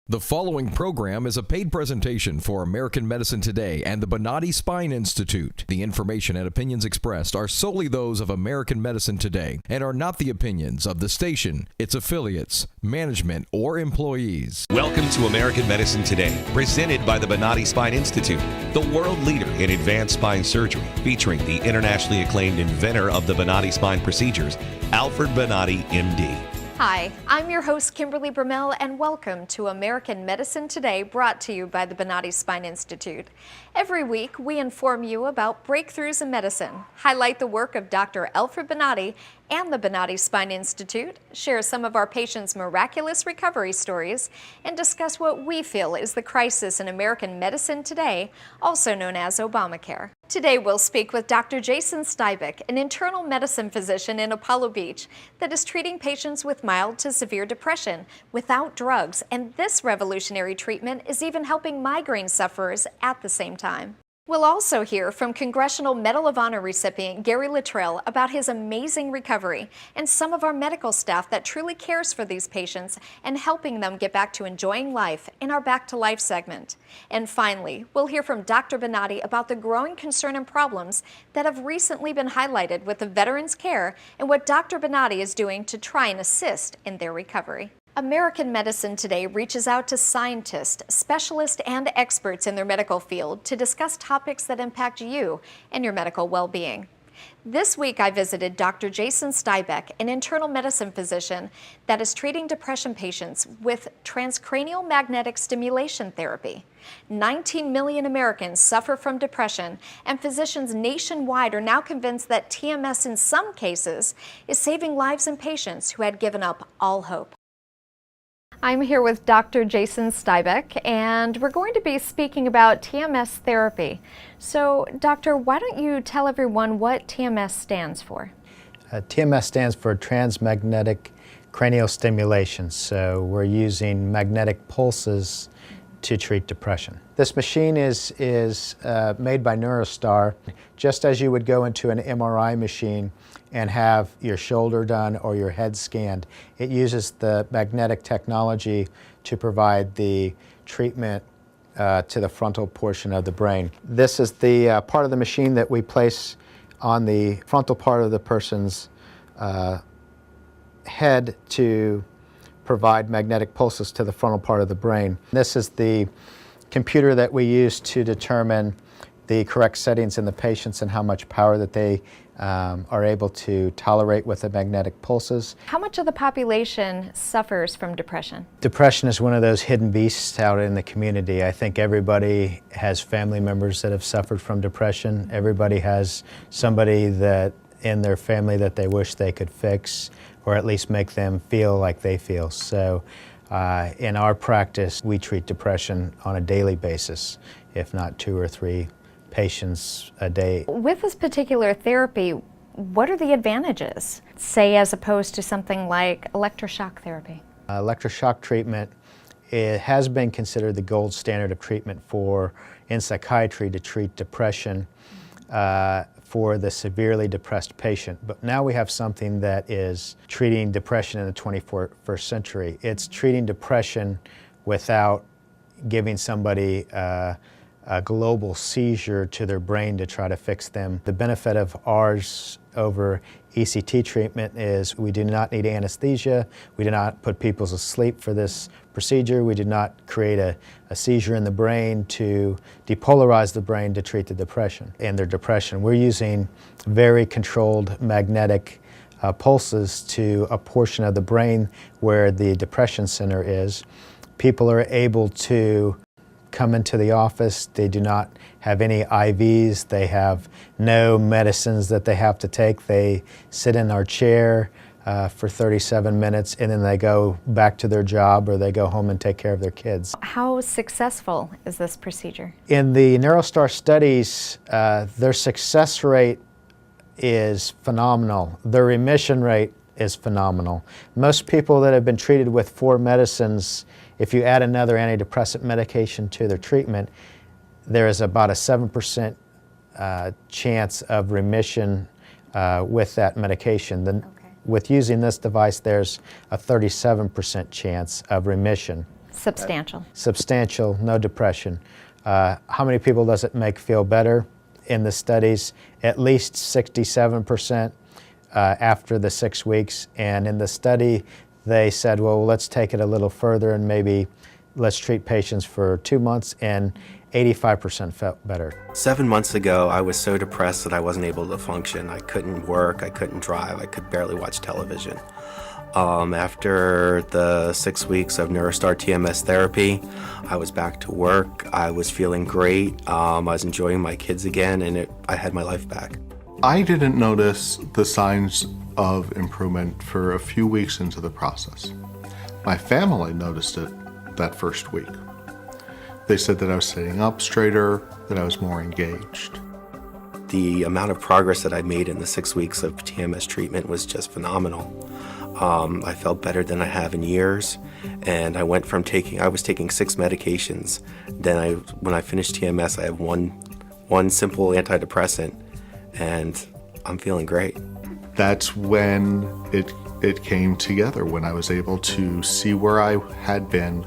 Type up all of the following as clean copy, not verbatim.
The following program is a paid presentation for American Medicine Today and the Bonati Spine Institute. The information and opinions expressed are solely those of American Medicine Today and are not the opinions of the station, its affiliates, management, or employees. Welcome to American Medicine Today, presented by the Bonati Spine Institute, the world leader in advanced spine surgery, featuring the internationally acclaimed inventor of the Bonati spine procedures, Alfred Bonati, MD. Hi, I'm your host Kimberly Brumell, and welcome to American Medicine Today, brought to you by the Bonati Spine Institute. Every week, we inform you about breakthroughs in medicine, highlight the work of Dr. Alfred Bonati and the Bonati Spine Institute, share some of our patients' miraculous recovery stories, and discuss what we feel is the crisis in American medicine today, also known as Obamacare. Today we'll speak with Dr. Jason Stybuck, an internal medicine physician in Apollo Beach that is treating patients with mild to severe depression without drugs, and this revolutionary treatment is even helping migraine sufferers at the same time. We'll also hear from Congressional Medal of Honor recipient Gary Littrell about his amazing recovery and some of our medical staff that truly cares for these patients and helping them get back to enjoying life in our Back to Life segment. And finally, we'll hear from Dr. Bonati about the growing concern and problems that have recently been highlighted with the veterans' care and what Dr. Bonati is doing to try and assist in their recovery. American Medicine Today reaches out to scientists, specialists, and experts in their medical field to discuss topics that impact you and your medical well-being. This week, I visited Dr. Jason Stybuck, an internal medicine physician that is treating depression patients with transcranial magnetic stimulation therapy. 19 million Americans suffer from depression, and physicians nationwide are now convinced that TMS in some cases is saving lives in patients who had given up all hope. I'm here with Dr. Jason Stybuck, and we're going to be speaking about TMS therapy. So, Doctor, why don't you tell everyone what TMS stands for? TMS stands for transmagnetic cranial stimulation. So we're using magnetic pulses to treat depression. This machine is made by NeuroStar. Just as you would go into an MRI machine and have your shoulder done or your head scanned, it uses the magnetic technology to provide the treatment to the frontal portion of the brain. This is the part of the machine that we place on the frontal part of the person's head to provide magnetic pulses to the frontal part of the brain. This is the computer that we use to determine the correct settings in the patients and how much power that they are able to tolerate with the magnetic pulses. How much of the population suffers from depression? Depression is one of those hidden beasts out in the community. I think everybody has family members that have suffered from depression. Everybody has somebody that in their family that they wish they could fix, or at least make them feel like they feel. So in our practice, we treat depression on a daily basis, if not 2 or 3 patients a day. With this particular therapy, what are the advantages, say, as opposed to something like electroshock therapy? Electroshock treatment, it has been considered the gold standard of treatment in psychiatry to treat depression for the severely depressed patient. But now we have something that is treating depression in the 21st century. It's treating depression without giving somebody a global seizure to their brain to try to fix them. The benefit of ours over ECT treatment is we do not need anesthesia. We do not put people to sleep for this procedure. We do not create a seizure in the brain to depolarize the brain to treat the depression. In their depression, we're using very controlled magnetic pulses to a portion of the brain where the depression center is. People are able to come into the office. They do not have any IVs. They have no medicines that they have to take. They sit in our chair for 37 minutes, and then they go back to their job or they go home and take care of their kids. How successful is this procedure? In the NeuroStar studies, their success rate is phenomenal. Their remission rate is phenomenal. Most people that have been treated with 4 medicines, if you add another antidepressant medication to their treatment, there is about a 7% chance of remission with that medication. With using this device, there's a 37% chance of remission. Substantial. Substantial, no depression. How many people does it make feel better? In the studies, at least 67% after the 6 weeks. And in the study, they said, well, let's take it a little further and maybe let's treat patients for 2 months, and 85% felt better. 7 months ago, I was so depressed that I wasn't able to function. I couldn't work, I couldn't drive, I could barely watch television. After the 6 weeks of NeuroStar TMS therapy, I was back to work. I was feeling great. I was enjoying my kids again, and I had my life back. I didn't notice the signs of improvement for a few weeks into the process. My family noticed it that first week. They said that I was sitting up straighter, that I was more engaged. The amount of progress that I made in the 6 weeks of TMS treatment was just phenomenal. I felt better than I have in years, and I went from I was taking 6 medications. Then when I finished TMS, I have one simple antidepressant, and I'm feeling great. That's when it came together, when I was able to see where I had been,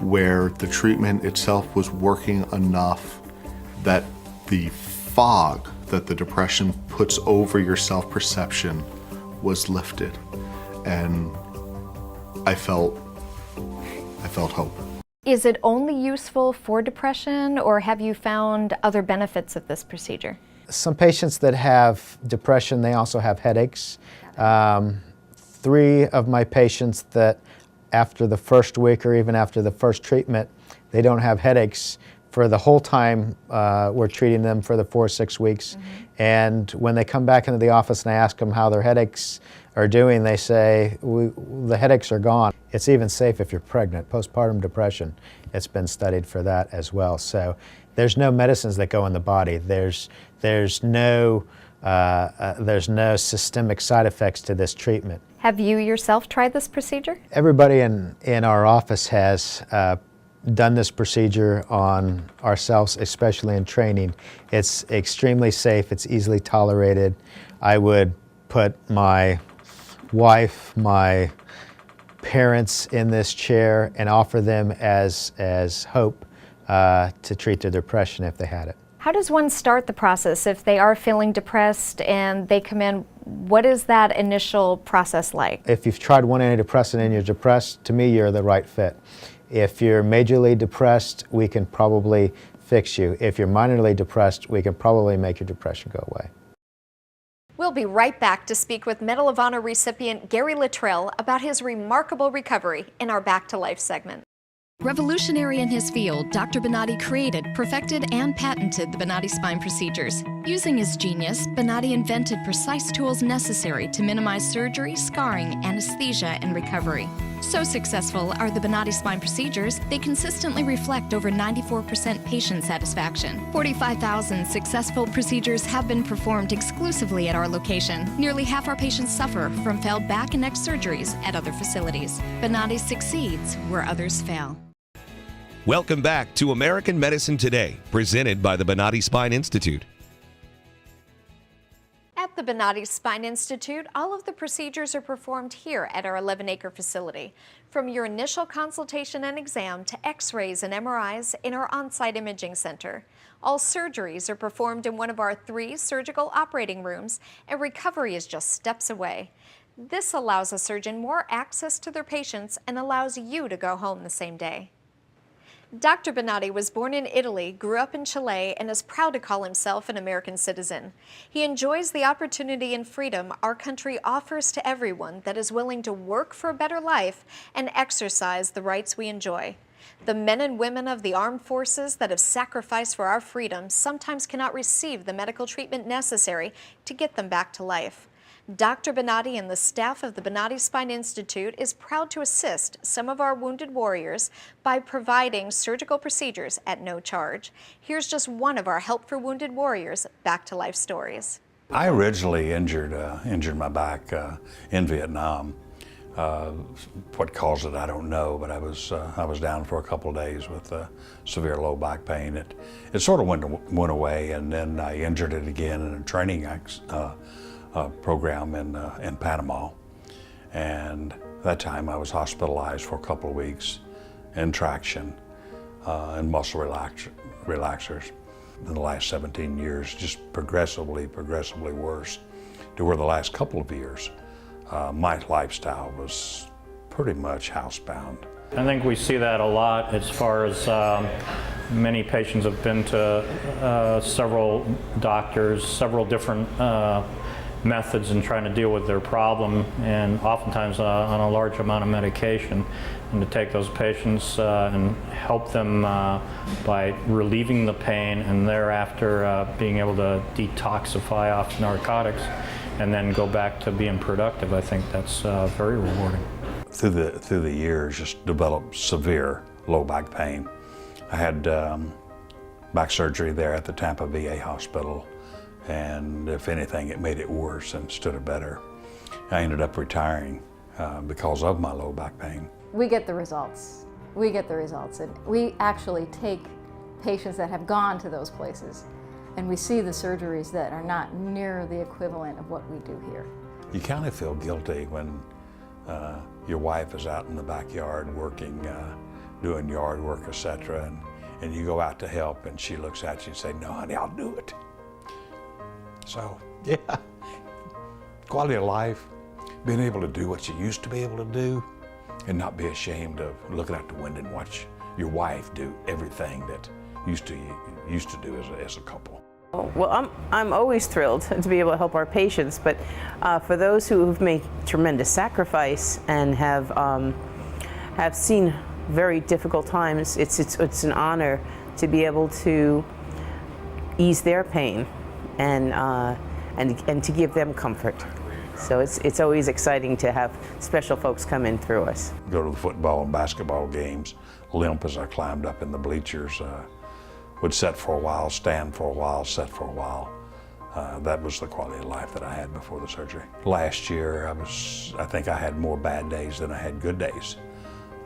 where the treatment itself was working enough that the fog that the depression puts over your self-perception was lifted. And I felt hope. Is it only useful for depression, or have you found other benefits of this procedure? Some patients that have depression, they also have headaches. 3 of my patients that after the first week or even after the first treatment, they don't have headaches for the whole time we're treating them for the 4 or 6 weeks. And when they come back into the office and I ask them how their headaches are doing, they say, the headaches are gone. It's even safe if you're pregnant. Postpartum depression, it's been studied for that as well. So there's no medicines that go in the body. There's no systemic side effects to this treatment. Have you yourself tried this procedure? Everybody in our office has done this procedure on ourselves, especially in training. It's extremely safe, it's easily tolerated. I would put my wife, my parents in this chair and offer them as hope to treat their depression if they had it. How does one start the process if they are feeling depressed and they come in? What is that initial process like? If you've tried one antidepressant and you're depressed, to me you're the right fit. If you're majorly depressed, we can probably fix you. If you're minorly depressed, we can probably make your depression go away. We'll be right back to speak with Medal of Honor recipient Gary Littrell about his remarkable recovery in our Back to Life segment. Revolutionary in his field, Dr. Bonati created, perfected, and patented the Bonati spine procedures. Using his genius, Bonati invented precise tools necessary to minimize surgery, scarring, anesthesia, and recovery. So successful are the Bonati spine procedures, they consistently reflect over 94% patient satisfaction. 45,000 successful procedures have been performed exclusively at our location. Nearly half our patients suffer from failed back and neck surgeries at other facilities. Bonati succeeds where others fail. Welcome back to American Medicine Today, presented by the Bonati Spine Institute. At the Bonati Spine Institute, all of the procedures are performed here at our 11-acre facility. From your initial consultation and exam to x-rays and MRIs in our on-site imaging center. All surgeries are performed in one of our 3 surgical operating rooms, and recovery is just steps away. This allows a surgeon more access to their patients and allows you to go home the same day. Dr. Bonati was born in Italy, grew up in Chile, and is proud to call himself an American citizen. He enjoys the opportunity and freedom our country offers to everyone that is willing to work for a better life and exercise the rights we enjoy. The men and women of the armed forces that have sacrificed for our freedom sometimes cannot receive the medical treatment necessary to get them back to life. Dr. Bonati and the staff of the Bonati Spine Institute is proud to assist some of our wounded warriors by providing surgical procedures at no charge. Here's just one of our Help for Wounded Warriors Back to Life stories. I originally injured my back in Vietnam. What caused it, I don't know, but I was down for a couple of days with severe low back pain. It sort of went away, and then I injured it again in a training program in Panama, and that time I was hospitalized for a couple of weeks, and traction and muscle relaxers. In the last 17 years, just progressively worse, to where the last couple of years, my lifestyle was pretty much housebound. I think we see that a lot as far as many patients have been to several doctors, several different methods in trying to deal with their problem, and oftentimes on a large amount of medication. And to take those patients and help them by relieving the pain and thereafter being able to detoxify off narcotics and then go back to being productive, I think that's very rewarding. Through the years, just developed severe low back pain. I had back surgery there at the Tampa VA hospital, and if anything, it made it worse instead of better. I ended up retiring because of my low back pain. We get the results. We get the results, and we actually take patients that have gone to those places, and we see the surgeries that are not near the equivalent of what we do here. You kind of feel guilty when your wife is out in the backyard working, doing yard work, etc., and you go out to help, and she looks at you and say, "No, honey, I'll do it." So, yeah, quality of life, being able to do what you used to be able to do, and not be ashamed of looking out the window and watch your wife do everything that you used to do as a couple. Well, I'm always thrilled to be able to help our patients, but for those who have made tremendous sacrifice and have seen very difficult times, it's an honor to be able to ease their pain and to give them comfort. So it's always exciting to have special folks come in through us. Go to the football and basketball games, limp as I climbed up in the bleachers. Would sit for a while, stand for a while, sit for a while. That was the quality of life that I had before the surgery. Last year, I think I had more bad days than I had good days.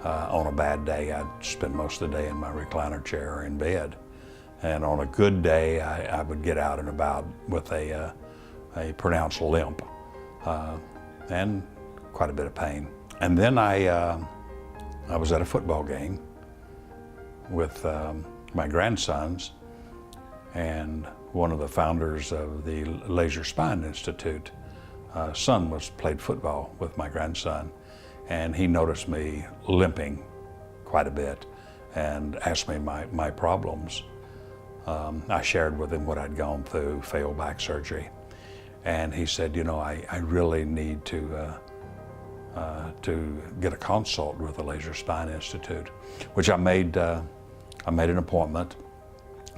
On a bad day, I'd spend most of the day in my recliner chair or in bed. And on a good day, I would get out and about with a pronounced limp and quite a bit of pain. And then I was at a football game with my grandsons, and one of the founders of the Laser Spine Institute, son played football with my grandson, and he noticed me limping quite a bit and asked me my problems. I shared with him what I'd gone through, failed back surgery, and he said, "You know, I really need to get a consult with the Laser Spine Institute," which I made an appointment.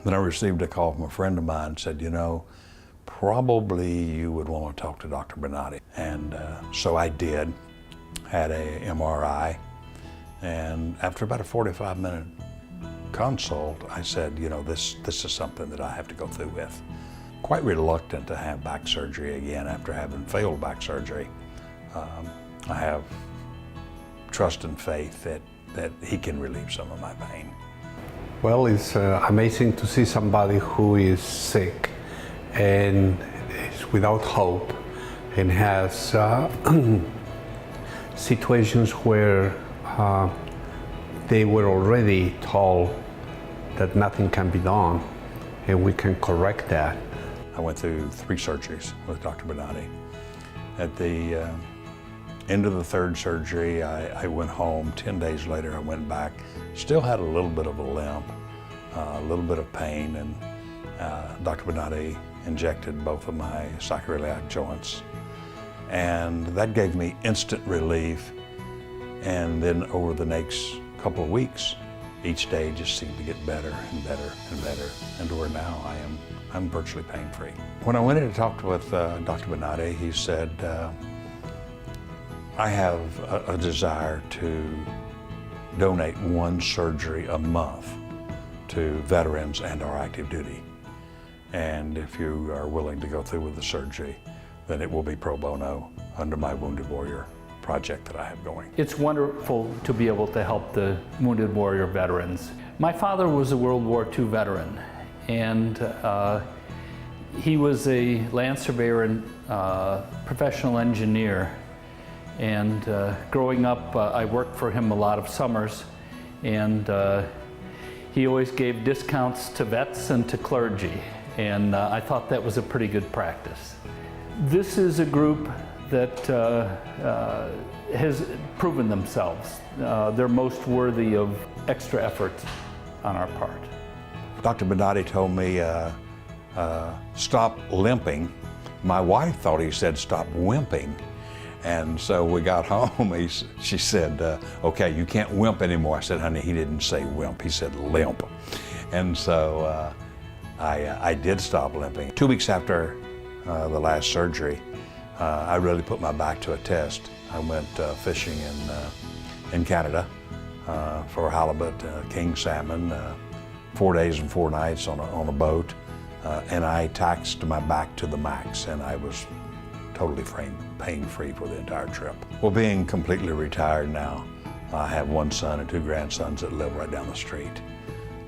Then I received a call from a friend of mine and said, "You know, probably you would want to talk to Dr. Bonatti." And so I did, had a MRI, and after about a 45-minute consult, I said, "You know, this is something that I have to go through with." Quite reluctant to have back surgery again after having failed back surgery. I have trust and faith that he can relieve some of my pain. Well, it's amazing to see somebody who is sick and is without hope and has situations where they were already told that nothing can be done, and we can correct that. I went through 3 surgeries with Dr. Bonatti. At the end of the 3rd surgery, I went home. 10 days later, I went back. Still had a little bit of a limp, a little bit of pain, and Dr. Bonatti injected both of my sacroiliac joints. And that gave me instant relief. And then over the next couple of weeks, each day just seemed to get better and better and better, and to where now I'm virtually pain-free. When I went in to talk with Dr. Bonatti, he said, "I have a desire to donate 1 surgery a month to veterans and our active duty. And if you are willing to go through with the surgery, then it will be pro bono under my Wounded Warrior project that I have going." It's wonderful to be able to help the Wounded Warrior veterans. My father was a World War II veteran, and he was a land surveyor and professional engineer. And growing up, I worked for him a lot of summers, and he always gave discounts to vets and to clergy, and I thought that was a pretty good practice. This is a group that has proven themselves. They're most worthy of extra effort on our part. Dr. Bonati told me, stop limping. My wife thought he said stop wimping. And so we got home, she said, okay, you can't wimp anymore. I said, honey, he didn't say wimp, he said limp. And so I did stop limping. 2 weeks after the last surgery, I really put my back to a test. I went fishing in Canada for halibut, king salmon, 4 days and 4 nights on a boat. And I taxed my back to the max, and I was totally pain-free for the entire trip. Well, being completely retired now, I have 1 son and 2 grandsons that live right down the street.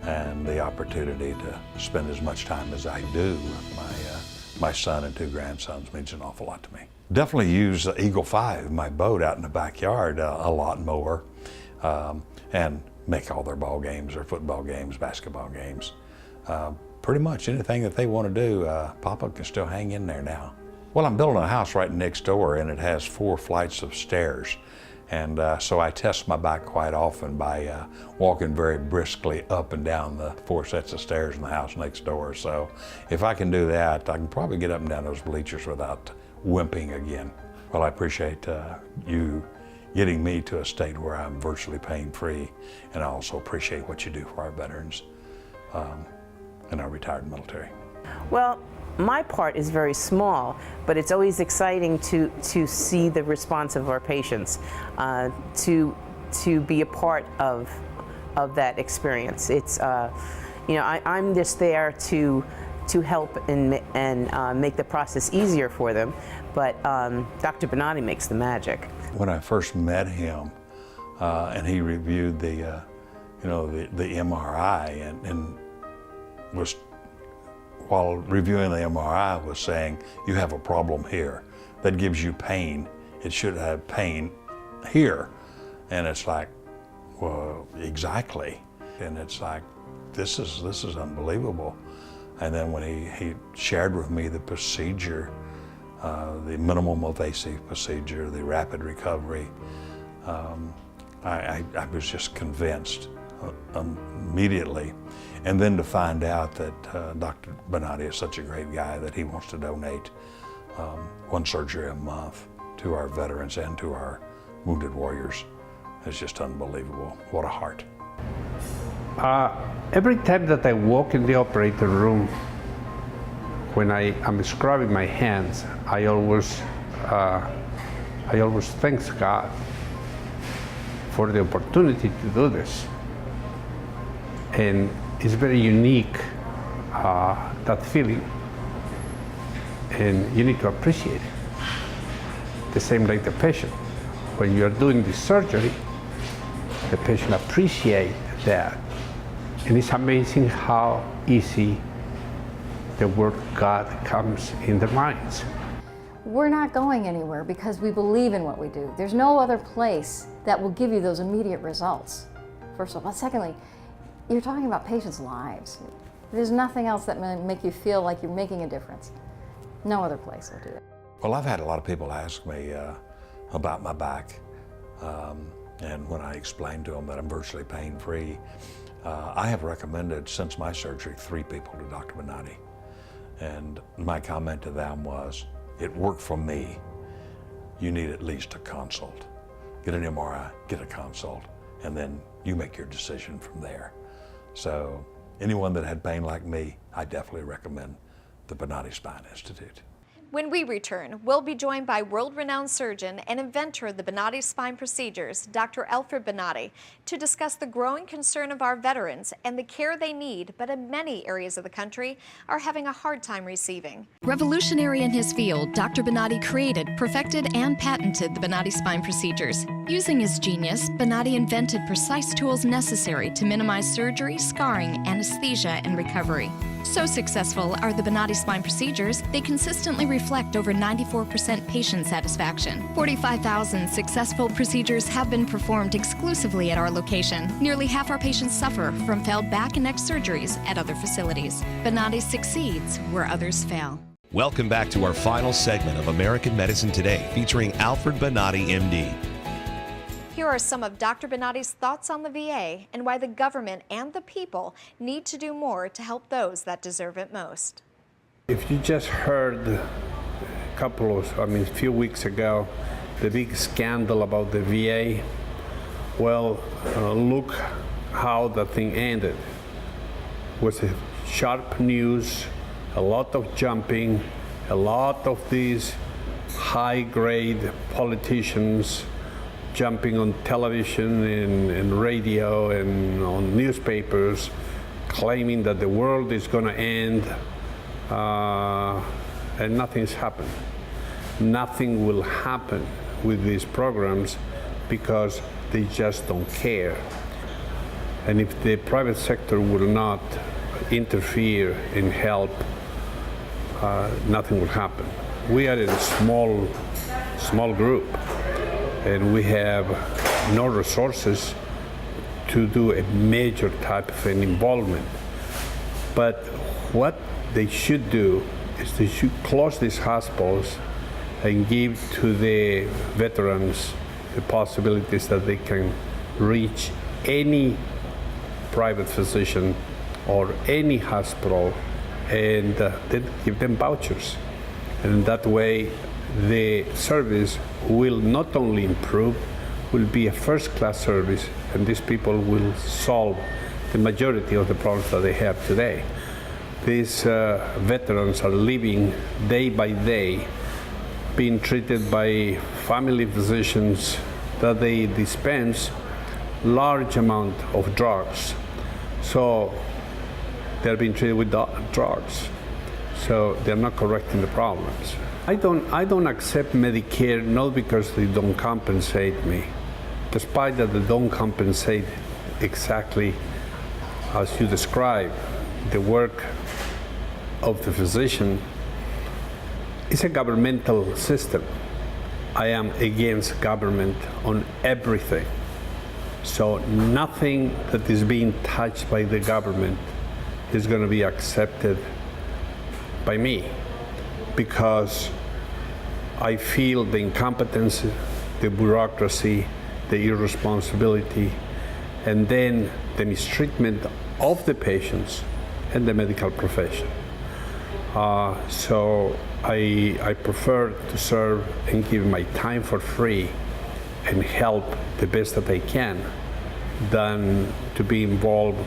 And the opportunity to spend as much time as I do with my son and 2 grandsons means an awful lot to me. Definitely use Eagle 5, my boat, out in the backyard a lot more, and make all their ball games or football games, basketball games. Pretty much anything that they want to do, Papa can still hang in there now. Well, I'm building a house right next door, and it has 4 flights of stairs. And so I test my back quite often by walking very briskly up and down the 4 sets of stairs in the house next door. So if I can do that, I can probably get up and down those bleachers without wimping again. Well, I appreciate you getting me to a state where I'm virtually pain-free, and I also appreciate what you do for our veterans and our retired military. Well, my part is very small, but it's always exciting to see the response of our patients, to be a part of that experience. It's you know, I'm just there to help and make the process easier for them, but Dr. Bonati makes the magic. When I first met him, and he reviewed the you know, the MRI, and was, while reviewing the MRI, was saying, you have a problem here that gives you pain. It should have pain here. And it's like, well, exactly. And it's like, this is unbelievable. And then when he shared with me the procedure, the minimum invasive procedure, the rapid recovery, I was just convinced immediately. And then to find out that Dr. Bonati is such a great guy that he wants to donate 1 surgery a month to our veterans and to our wounded warriors is just unbelievable. What a heart. Every time that I walk in the operating room, when I am scrubbing my hands, I always thank God for the opportunity to do this. And it's very unique, that feeling, and you need to appreciate it. The same like the patient. When you are doing the surgery, the patient appreciates that. And it's amazing how easy the word God comes in their minds. We're not going anywhere because we believe in what we do. There's no other place that will give you those immediate results, first of all. But secondly, you're talking about patients' lives. There's nothing else that may make you feel like you're making a difference. No other place will do it. Well, I've had a lot of people ask me about my back. And when I explained to them that I'm virtually pain-free, I have recommended, since my surgery, 3 people to Dr. Bonati. And my comment to them was, it worked for me. You need at least a consult. Get an MRI, get a consult, and then you make your decision from there. So anyone that had pain like me, I definitely recommend the Bonati Spine Institute. When we return, we'll be joined by world-renowned surgeon and inventor of the Bonati spine procedures, Dr. Alfred Bonati, to discuss the growing concern of our veterans and the care they need, but in many areas of the country are having a hard time receiving. Revolutionary in his field, Dr. Bonati created, perfected, and patented the Bonati spine procedures. Using his genius, Bonati invented precise tools necessary to minimize surgery, scarring, anesthesia, and recovery. So successful are the Bonati spine procedures, they consistently refer reflect over 94% patient satisfaction. 45,000 successful procedures have been performed exclusively at our location. Nearly half our patients suffer from failed back and neck surgeries at other facilities. Bonati succeeds where others fail. Welcome back to our final segment of American Medicine Today, featuring Alfred Bonati, MD. Here are some of Dr. Bonati's thoughts on the VA and why the government and the people need to do more to help those that deserve it most. If you just heard a few weeks ago, the big scandal about the VA, well, look how the thing ended. It was a sharp news, a lot of jumping, a lot of these high-grade politicians jumping on television and radio and on newspapers, claiming that the world is going to end, and nothing's happened. Nothing will happen with these programs because they just don't care. And if the private sector will not interfere and help, nothing will happen. We are in a small group, and we have no resources to do a major type of an involvement. But what they should do is they should close these hospitals and give to the veterans the possibilities that they can reach any private physician or any hospital, and then give them vouchers. And that way the service will not only improve, will be a first-class service, and these people will solve the majority of the problems that they have today. These veterans are living day by day, being treated by family physicians that they dispense large amount of drugs. So they're being treated with drugs. So they're not correcting the problems. I don't accept Medicare not because they don't compensate me, despite that they don't compensate exactly as you describe. The work of the physician is a governmental system. I am against government on everything. So nothing that is being touched by the government is going to be accepted by me, because I feel the incompetence, the bureaucracy, the irresponsibility, and then the mistreatment of the patients and the medical profession. So I prefer to serve and give my time for free and help the best that I can than to be involved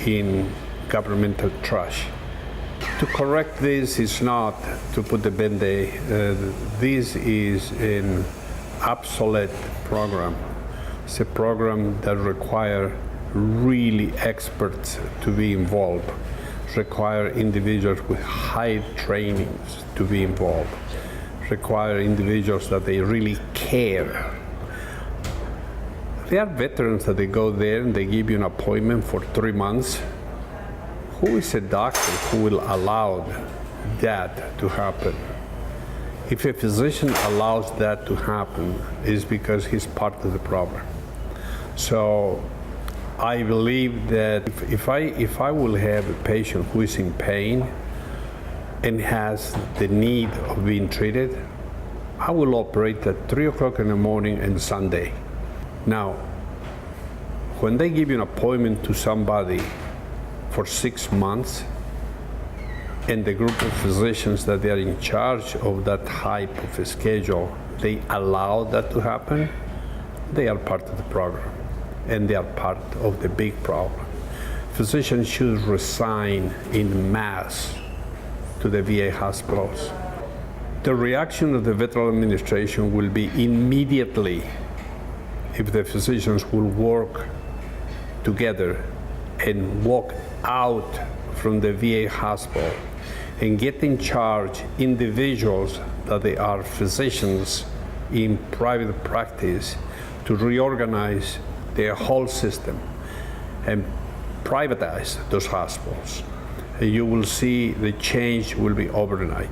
in governmental trash. To correct this is not to put the Band-Aid. This is an obsolete program. It's a program that requires really experts to be involved, require individuals with high trainings to be involved, require individuals that they really care. There are veterans that they go there and they give you an appointment for 3 months. Who is a doctor who will allow that to happen? If a physician allows that to happen, it's because he's part of the problem. So I believe that if I will have a patient who is in pain and has the need of being treated, I will operate at 3 o'clock in the morning and Sunday. Now, when they give you an appointment to somebody for 6 months, and the group of physicians that they are in charge of that type of a schedule, they allow that to happen, they are part of the program, and they are part of the big problem. Physicians should resign in mass to the VA hospitals. The reaction of the Veterans Administration will be immediately if the physicians will work together and walk out from the VA hospital and get in charge individuals that they are physicians in private practice to reorganize their whole system and privatize those hospitals. And you will see the change will be overnight.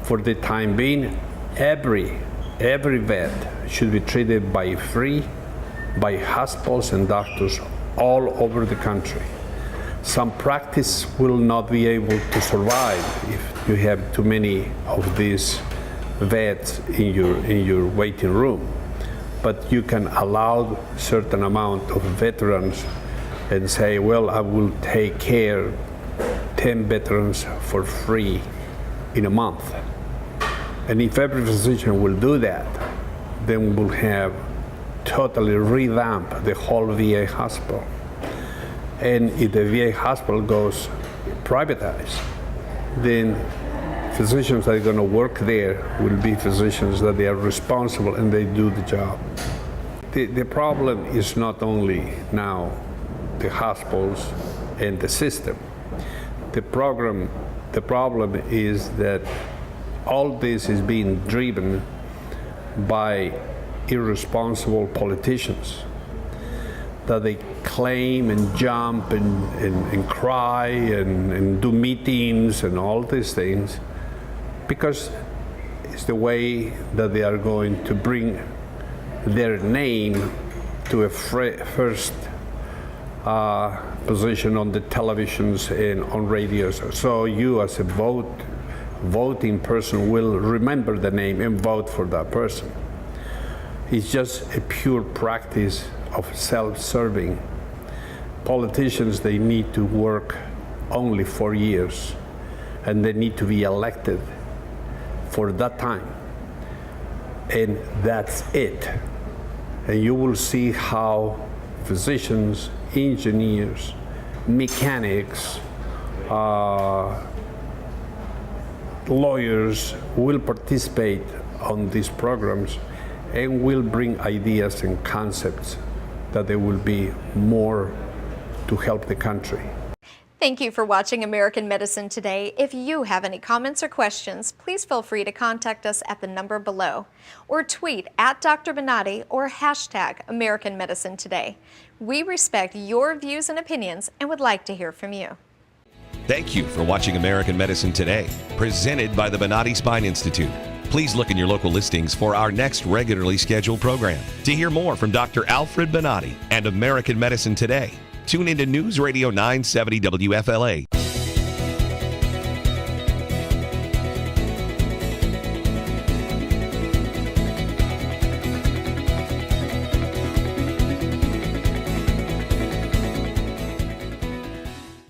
For the time being, every vet should be treated by free by hospitals and doctors all over the country. Some practice will not be able to survive if you have too many of these vets in your waiting room. But you can allow certain amount of veterans and say, well, I will take care 10 veterans for free in a month. And if every physician will do that, then we'll have totally revamp the whole VA hospital. And if the VA hospital goes privatized, then physicians that are going to work there will be physicians that they are responsible and they do the job. The problem is not only now the hospitals and the system. The problem is that all this is being driven by irresponsible politicians, that they claim and jump and cry and do meetings and all these things because it's the way that they are going to bring their name to a first position on the televisions and on radios. So you as a voting person will remember the name and vote for that person. It's just a pure practice of self-serving. Politicians, they need to work only 4 years and they need to be elected for that time. And that's it. And you will see how physicians, engineers, mechanics, lawyers will participate on these programs and will bring ideas and concepts that there will be more to help the country. Thank you for watching American Medicine Today. If you have any comments or questions, please feel free to contact us at the number below or tweet at Dr. Bonati or hashtag American Medicine Today. We respect your views and opinions and would like to hear from you. Thank you for watching American Medicine Today, presented by the Bonati Spine Institute. Please look in your local listings for our next regularly scheduled program. To hear more from Dr. Alfred Bonati and American Medicine Today, tune into News Radio 970 WFLA.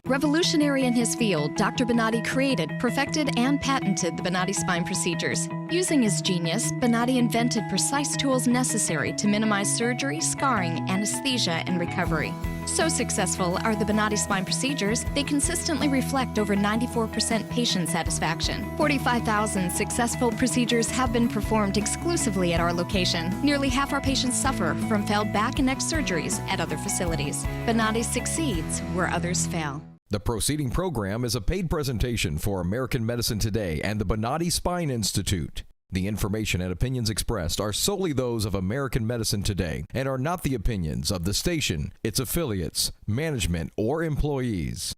Revolutionary in his field, Dr. Bonati created, perfected, and patented the Bonati spine procedures. Using his genius, Bonati invented precise tools necessary to minimize surgery, scarring, anesthesia, and recovery. So successful are the Bonati spine procedures, they consistently reflect over 94% patient satisfaction. 45,000 successful procedures have been performed exclusively at our location. Nearly half our patients suffer from failed back and neck surgeries at other facilities. Bonati succeeds where others fail. The preceding program is a paid presentation for American Medicine Today and the Bonati Spine Institute. The information and opinions expressed are solely those of American Medicine Today and are not the opinions of the station, its affiliates, management, or employees.